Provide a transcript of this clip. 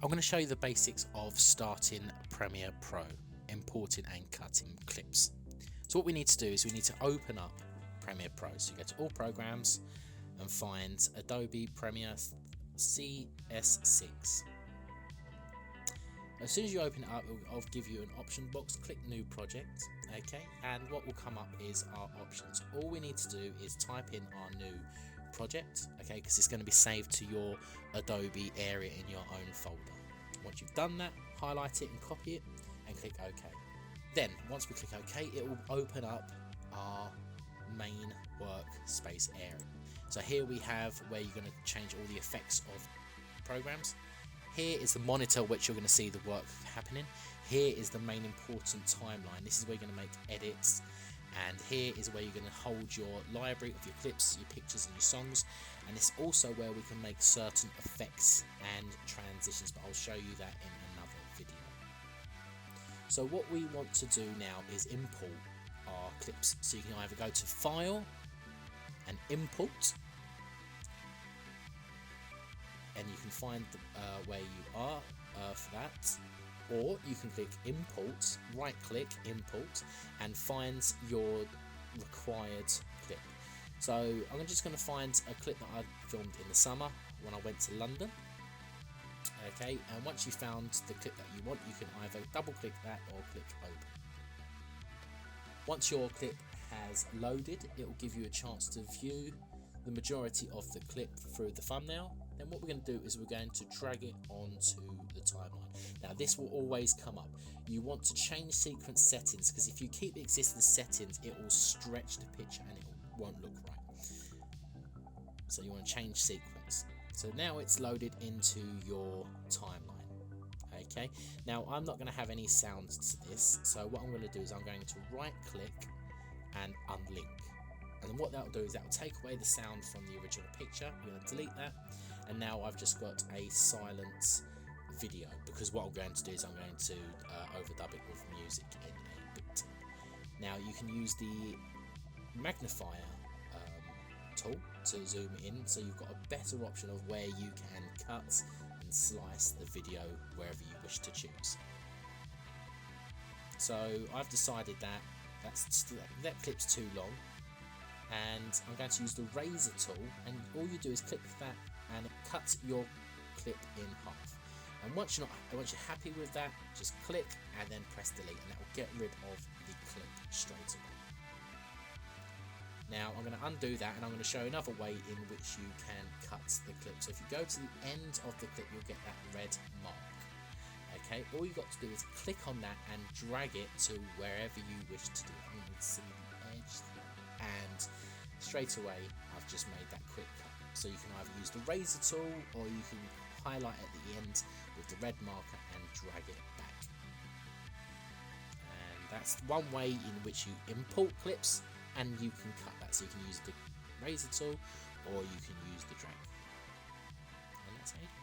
I'm going to show you the basics of starting Premiere Pro, importing and cutting clips. So what we need to do is we need to open up Premiere Pro. So you go to all programs and find Adobe Premiere CS6. As soon as you open it up, I'll give you an option box. Click new project, okay, and what will come up is our options. All we need to do is type in our new project, okay, because it's going to be saved to your Adobe area in your own folder. Once you've done that, highlight it and copy it and click OK. Then once we click OK, it will open up our main workspace area. So here we have where you're going to change all the effects of programs. Here is the monitor which you're going to see the work happening. Here is the main important timeline. This is where you're going to make edits, and here is where you're going to hold your library of your clips, your pictures and your songs, and it's also where we can make certain effects and transitions, but I'll show you that in another video. So what we want to do now is import our clips. So you can either go to File and Import, and you can find where you are for that, or you can click Import, right click Import, and find your required clip. So I'm just going to find a clip that I filmed in the summer when I went to London. Okay, and once you found the clip that you want, you can either double click that or click Open. Once your clip has loaded, it will give you a chance to view the majority of the clip through the thumbnail. Then what we're going to do is we're going to drag it onto the timeline. Now this will always come up. You want to change sequence settings, because if you keep the existing settings, it will stretch the picture and it won't look right. So you want to change sequence. So now it's loaded into your timeline. Okay, now I'm not going to have any sounds to this, so what I'm going to do is I'm going to right click and unlink. And then what that will do is that will take away the sound from the original picture. I'm going to delete that, and now I've just got a silent video, because what I'm going to do is I'm going to overdub it with music in a bit. Now you can use the magnifier tool to zoom in, so you've got a better option of where you can cut and slice the video wherever you wish to choose. So I've decided that that clip's too long, and I'm going to use the razor tool, and all you do is click that and it cuts your clip in half. And once you're happy with that, just click and then press delete, and that will get rid of the clip straight away. Now I'm going to undo that, and I'm going to show another way in which you can cut the clip. So if you go to the end of the clip, you'll get that red mark. Okay, all you've got to do is click on that and drag it to wherever you wish to do it. I'm going to see the edge there, and straight away I've just made that quick cut. So you can either use the razor tool, or you can highlight at the end with the red marker and drag it back. And that's one way in which you import clips, and you can cut that. So you can use the razor tool, or you can use the drag. And that's how you do it.